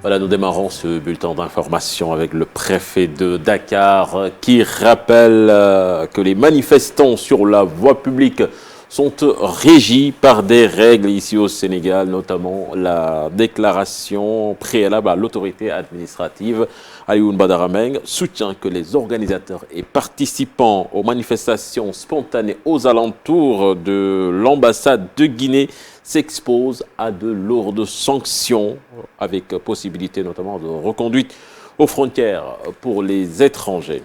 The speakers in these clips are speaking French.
Voilà, nous démarrons ce bulletin d'information avec le préfet de Dakar qui rappelle que les manifestants sur la voie publique sont régis par des règles ici au Sénégal, notamment la déclaration préalable à l'autorité administrative. Alioune Badara Meng soutient que les organisateurs et participants aux manifestations spontanées aux alentours de l'ambassade de Guinée s'exposent à de lourdes sanctions avec possibilité notamment de reconduite aux frontières pour les étrangers.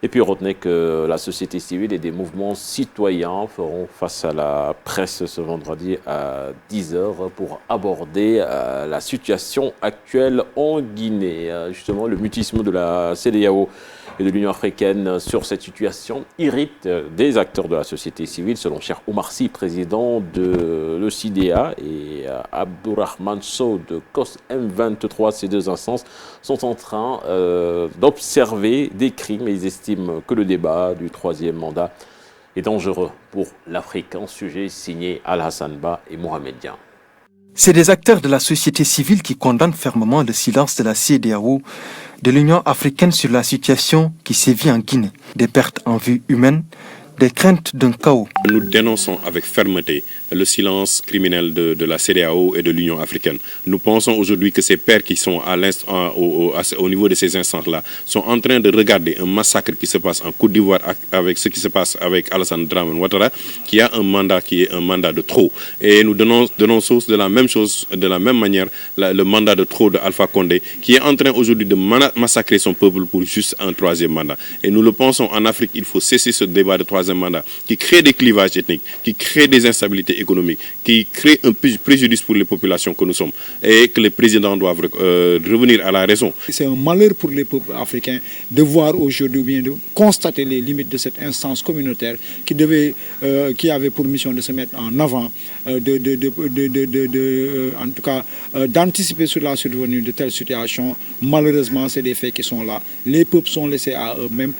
Et puis retenez que la société civile et des mouvements citoyens feront face à la presse ce vendredi à 10h pour aborder la situation actuelle en Guinée. Justement, le mutisme de la CEDEAO et de l'Union africaine sur cette situation irrite des acteurs de la société civile, selon Cheikh Oumar Sy, président de l'OCDA, et Abdourahmane Sow de COS M23. Ces deux instances sont en train d'observer des crimes et ils estiment que le débat du troisième mandat est dangereux pour l'Afrique. Un sujet signé Al-Hassan Ba et Mohamed Dian. C'est des acteurs de la société civile qui condamnent fermement le silence de la CEDEAO, de l'Union africaine sur la situation qui sévit en Guinée. Des pertes en vie humaine, des craintes d'un chaos. Nous dénonçons avec fermeté le silence criminel de la CEDEAO et de l'Union africaine. Nous pensons aujourd'hui que ces pères qui sont au niveau de ces instances-là sont en train de regarder un massacre qui se passe en Côte d'Ivoire avec ce qui se passe avec Alassane Dramane Ouattara, qui a un mandat qui est un mandat de trop. Et nous dénonçons de la même chose, de la même manière, le mandat de trop de Alpha Condé, qui est en train aujourd'hui de massacrer son peuple pour juste un troisième mandat. Et nous le pensons, en Afrique, il faut cesser ce débat de troisième mandat qui crée des clivages ethniques, qui crée des instabilités économiques, qui crée un préjudice pour les populations que nous sommes et que les présidents doivent revenir à la raison. C'est un malheur pour les peuples africains de voir aujourd'hui ou bien de constater les limites de cette instance communautaire qui avait pour mission de se mettre en avant, en tout cas d'anticiper sur la survenue de telles situations. Malheureusement, c'est des faits qui sont là. Les peuples sont laissés à eux-mêmes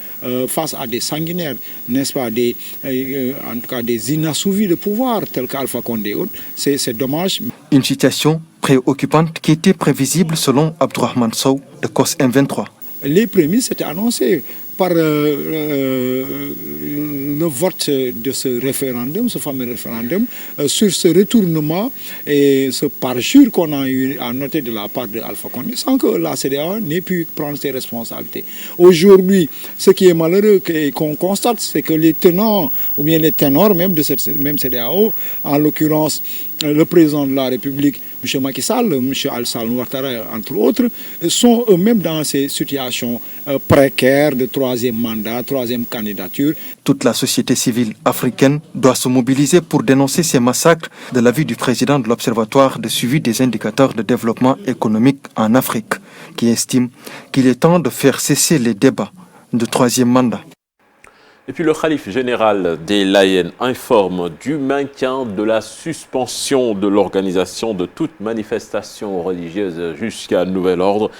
face à des sanguinaires, n'est-ce pas, en tout cas des inassouvis de pouvoir tels qu'Alpha Condé. C'est dommage. Une situation préoccupante qui était prévisible selon Abdourahmane Sow de COS M23. Les prémices étaient annoncées par le vote de ce référendum, ce fameux référendum, sur ce retournement et ce parjure qu'on a eu à noter de la part de Alpha Condé, sans que la CEDEAO n'ait pu prendre ses responsabilités. Aujourd'hui, ce qui est malheureux et qu'on constate, c'est que les tenants, ou bien les ténors même de cette même CEDEAO, en l'occurrence le président de la République, M. Macky Sall, M. Alassane Ouattara, entre autres, sont eux-mêmes dans ces situations précaires de troisième mandat, troisième candidature. Toute la société civile africaine doit se mobiliser pour dénoncer ces massacres de l'avis du président de l'Observatoire de suivi des indicateurs de développement économique en Afrique, qui estime qu'il est temps de faire cesser les débats de troisième mandat. Et puis le khalife général des Layènes informe du maintien de la suspension de l'organisation de toute manifestation religieuse jusqu'à nouvel ordre.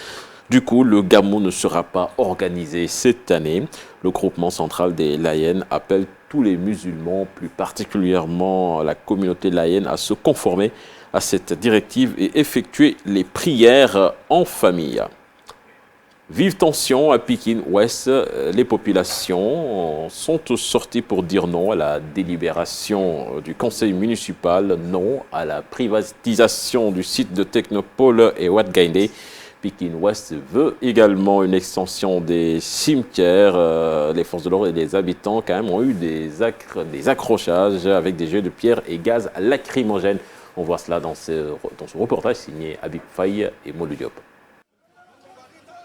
Du coup, le Gamou ne sera pas organisé cette année. Le groupement central des Layènes appelle tous les musulmans, plus particulièrement la communauté layène, à se conformer à cette directive et effectuer les prières en famille. Vive tension à Pikine-Ouest, les populations sont sorties pour dire non à la délibération du conseil municipal, non à la privatisation du site de Technopole et Ouadgaïndé. Pikine-Ouest veut également une extension des cimetières. Les forces de l'ordre et les habitants quand même ont eu des accrochages avec des jets de pierre et gaz lacrymogènes. On voit cela dans ce reportage signé Habib Faye et Molou Diop.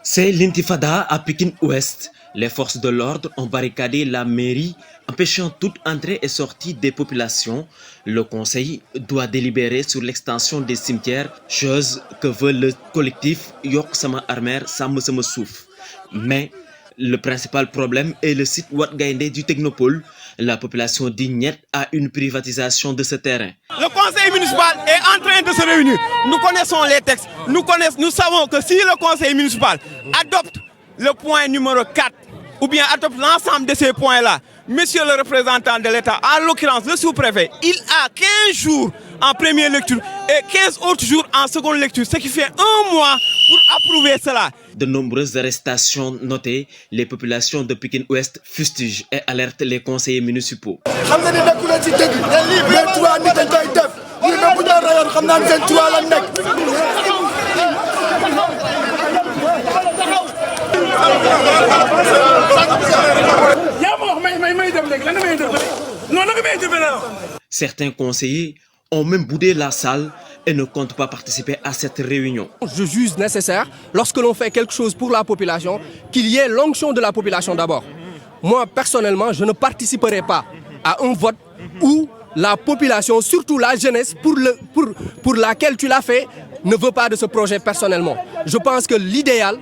C'est l'intifada à Pikine-Ouest. Les forces de l'ordre ont barricadé la mairie, empêchant toute entrée et sortie des populations. Le conseil doit délibérer sur l'extension des cimetières, chose que veut le collectif Yok Sama Armer Sam Sama Souf. Mais le principal problème est le site Ouadgaïndé du Technopole. La population dit niet à une privatisation de ce terrain. Le conseil municipal est en train de se réunir. Nous connaissons les textes. Nous savons que si le conseil municipal adopte le point numéro 4 ou bien adopte l'ensemble de ces points-là, monsieur le représentant de l'État, en l'occurrence le sous-préfet, il a 15 jours en première lecture et 15 autres jours en seconde lecture, ce qui fait 1 mois pour approuver cela. De nombreuses arrestations notées, les populations de Pikine Ouest fustigent et alertent les conseillers municipaux. Certains conseillers ont même boudé la salle et ne comptent pas participer à cette réunion. Je juge nécessaire, lorsque l'on fait quelque chose pour la population, qu'il y ait l'onction de la population d'abord. Moi, personnellement, je ne participerai pas à un vote où la population, surtout la jeunesse, pour laquelle tu l'as fait, ne veut pas de ce projet personnellement. Je pense que l'idéal,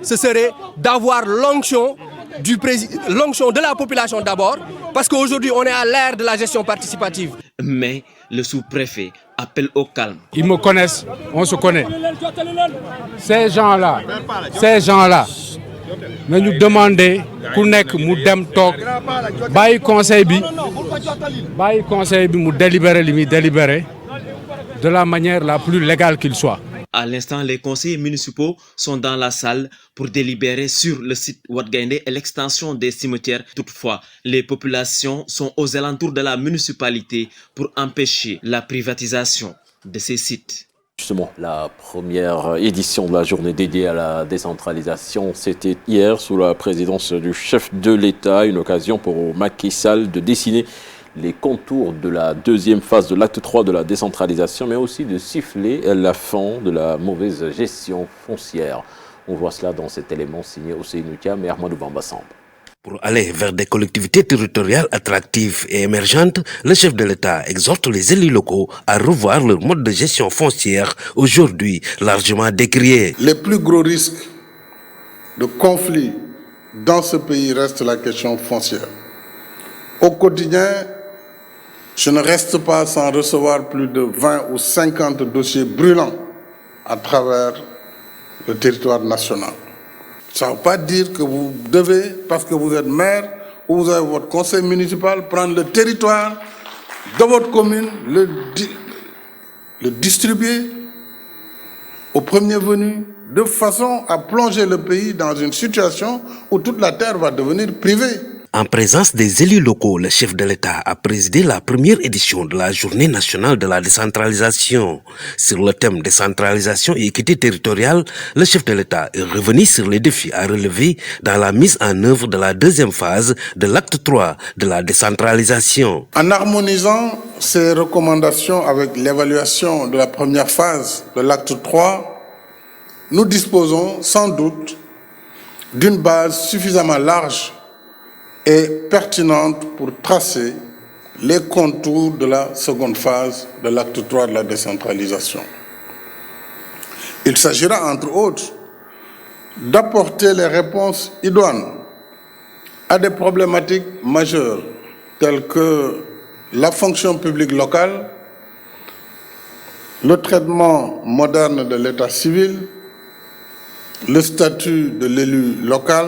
ce serait d'avoir l'onction de la population d'abord, parce qu'aujourd'hui, on est à l'ère de la gestion participative. Mais le sous-préfet appelle au calme. Ils me connaissent, on se connaît. Ces gens-là, mais nous demander Kounek Moudem Tok, Baye Conseil Bi, nous délibérer de la manière la plus légale qu'il soit. À l'instant, les conseillers municipaux sont dans la salle pour délibérer sur le site Ouadgaïndé et l'extension des cimetières. Toutefois, les populations sont aux alentours de la municipalité pour empêcher la privatisation de ces sites. Justement, la première édition de la journée dédiée à la décentralisation, c'était hier sous la présidence du chef de l'État, une occasion pour Macky Sall de dessiner les contours de la deuxième phase de l'acte 3 de la décentralisation, mais aussi de siffler la fin de la mauvaise gestion foncière. On voit cela dans cet élément signé Ousseynou Thiam et Ahmadou Bamba Samb. Pour aller vers des collectivités territoriales attractives et émergentes, le chef de l'État exhorte les élus locaux à revoir leur mode de gestion foncière, aujourd'hui largement décrié. Les plus gros risques de conflit dans ce pays restent la question foncière. Au quotidien, je ne reste pas sans recevoir plus de 20 ou 50 dossiers brûlants à travers le territoire national. Ça ne veut pas dire que vous devez, parce que vous êtes maire ou vous avez votre conseil municipal, prendre le territoire de votre commune, le distribuer au premier venu, de façon à plonger le pays dans une situation où toute la terre va devenir privée. En présence des élus locaux, le chef de l'État a présidé la première édition de la Journée nationale de la décentralisation. Sur le thème décentralisation et équité territoriale, le chef de l'État est revenu sur les défis à relever dans la mise en œuvre de la deuxième phase de l'acte 3 de la décentralisation. En harmonisant ces recommandations avec l'évaluation de la première phase de l'acte 3, nous disposons sans doute d'une base suffisamment large et pertinente pour tracer les contours de la seconde phase de l'acte 3 de la décentralisation. Il s'agira, entre autres, d'apporter les réponses idoines à des problématiques majeures telles que la fonction publique locale, le traitement moderne de l'état civil, le statut de l'élu local,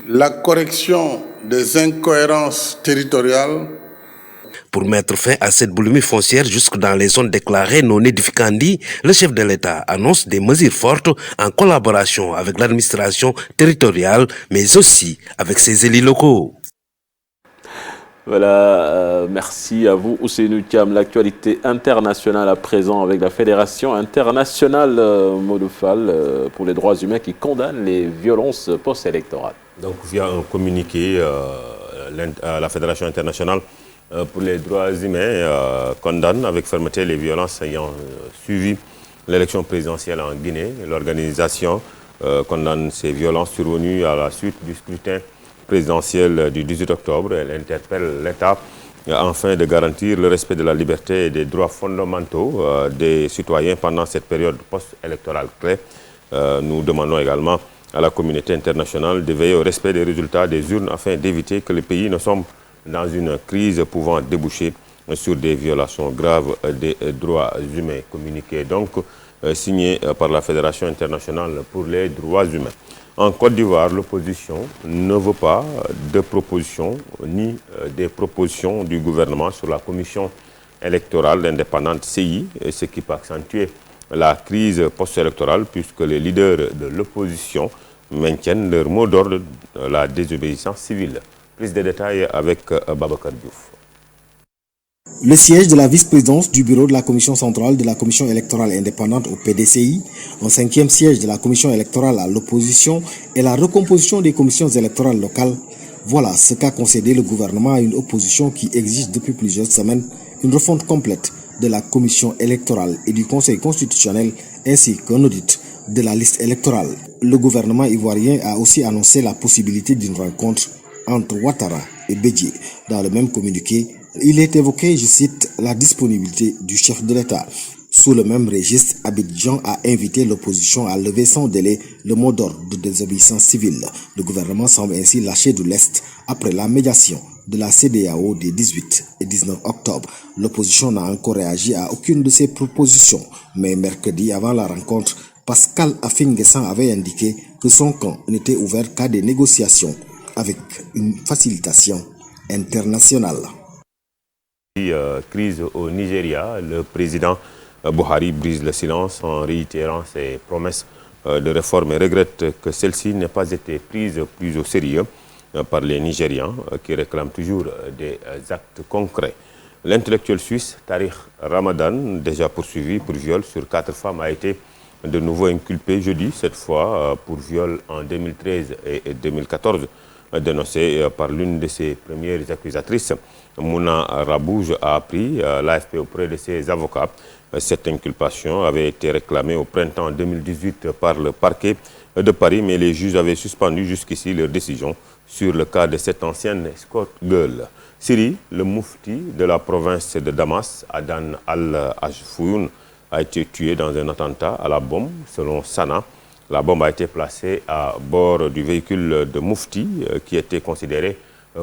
la correction des incohérences territoriales. Pour mettre fin à cette boulimie foncière jusque dans les zones déclarées non édificantes, le chef de l'État annonce des mesures fortes en collaboration avec l'administration territoriale, mais aussi avec ses élus locaux. Voilà, merci à vous Ousseynou Thiam. L'actualité internationale à présent avec la Fédération internationale Modou-Fall pour les droits humains qui condamne les violences post-électorales. Donc via un communiqué, la Fédération internationale pour les droits humains condamne avec fermeté les violences ayant suivi l'élection présidentielle en Guinée. L'organisation condamne ces violences survenues à la suite du scrutin présidentielle du 18 octobre. Elle interpelle l'État afin de garantir le respect de la liberté et des droits fondamentaux des citoyens pendant cette période post-électorale clé. Nous demandons également à la communauté internationale de veiller au respect des résultats des urnes afin d'éviter que le pays ne sombre dans une crise pouvant déboucher sur des violations graves des droits humains. Communiqué donc signé par la Fédération internationale pour les droits humains. En Côte d'Ivoire, l'opposition ne veut pas de propositions ni des propositions du gouvernement sur la commission électorale indépendante CI, ce qui peut accentuer la crise post-électorale puisque les leaders de l'opposition maintiennent leur mot d'ordre de la désobéissance civile. Plus de détails avec Babacar Diouf. Le siège de la vice-présidence du bureau de la commission centrale de la commission électorale indépendante au PDCI, un 5e siège de la commission électorale à l'opposition et la recomposition des commissions électorales locales. Voilà ce qu'a concédé le gouvernement à une opposition qui exige depuis plusieurs semaines une refonte complète de la commission électorale et du Conseil constitutionnel ainsi qu'un audit de la liste électorale. Le gouvernement ivoirien a aussi annoncé la possibilité d'une rencontre entre Ouattara et Bédié. Dans le même communiqué, il est évoqué, je cite, la disponibilité du chef de l'État. Sous le même registre, Abidjan a invité l'opposition à lever sans délai le mot d'ordre de désobéissance civile. Le gouvernement semble ainsi lâcher de l'Est après la médiation de la CEDEAO des 18 et 19 octobre. L'opposition n'a encore réagi à aucune de ces propositions, mais mercredi, avant la rencontre, Pascal Affingessan avait indiqué que son camp n'était ouvert qu'à des négociations avec une facilitation internationale. Crise au Nigeria, le président Buhari brise le silence en réitérant ses promesses de réforme et regrette que celle-ci n'ait pas été prise plus au sérieux par les Nigérians qui réclament toujours des actes concrets. L'intellectuel suisse Tariq Ramadan, déjà poursuivi pour viol sur 4 femmes, a été de nouveau inculpé jeudi, cette fois pour viol en 2013 et 2014, dénoncé par l'une de ses premières accusatrices. Mouna Rabouj a appris l'AFP auprès de ses avocats. Cette inculpation avait été réclamée au printemps 2018 par le parquet de Paris, mais les juges avaient suspendu jusqu'ici leur décision sur le cas de cette ancienne escort girl. Syrie, le moufti de la province de Damas, Adan al-Ajfoun, a été tué dans un attentat à la bombe, selon Sana. La bombe a été placée à bord du véhicule de moufti qui était considéré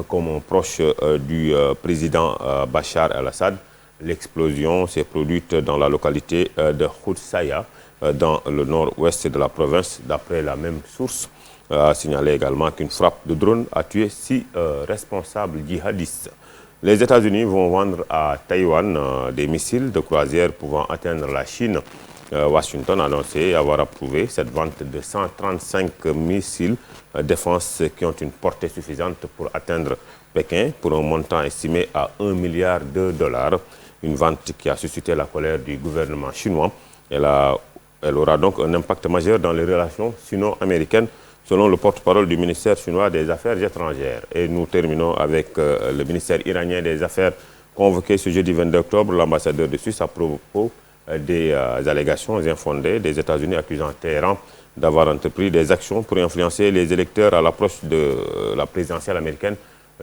comme un proche du président Bachar el-Assad. L'explosion s'est produite dans la localité de Khoudsaya, dans le nord-ouest de la province, d'après la même source. A signalé également qu'une frappe de drone a tué 6 responsables djihadistes. Les États-Unis vont vendre à Taïwan des missiles de croisière pouvant atteindre la Chine. Washington a annoncé avoir approuvé cette vente de 135 missiles défense qui ont une portée suffisante pour atteindre Pékin pour un montant estimé à $1 milliard. Une vente qui a suscité la colère du gouvernement chinois. Elle aura donc un impact majeur dans les relations sino-américaines, selon le porte-parole du ministère chinois des Affaires étrangères. Et nous terminons avec le ministère iranien des Affaires convoqué ce jeudi 22 octobre, l'ambassadeur de Suisse à propos des allégations infondées des États-Unis accusant Téhéran d'avoir entrepris des actions pour influencer les électeurs à l'approche de la présidentielle américaine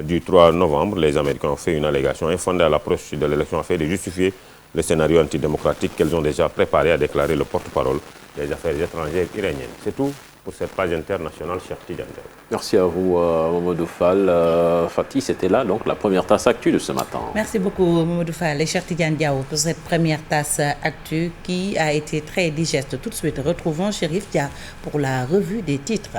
du 3 novembre. Les Américains ont fait une allégation infondée à l'approche de l'élection afin de justifier le scénario antidémocratique qu'elles ont déjà préparé, a déclaré le porte-parole des Affaires étrangères iraniennes. C'est tout pour cette page internationale, cher Tidiane. Merci à vous, Mamadou Fall. Fatih, c'était là, donc, la première tasse actu de ce matin. Merci beaucoup, Mamadou Fall et cher Tidiane Diaw, pour cette première tasse actu qui a été très digeste. Tout de suite, retrouvons Chérif Dia pour la revue des titres.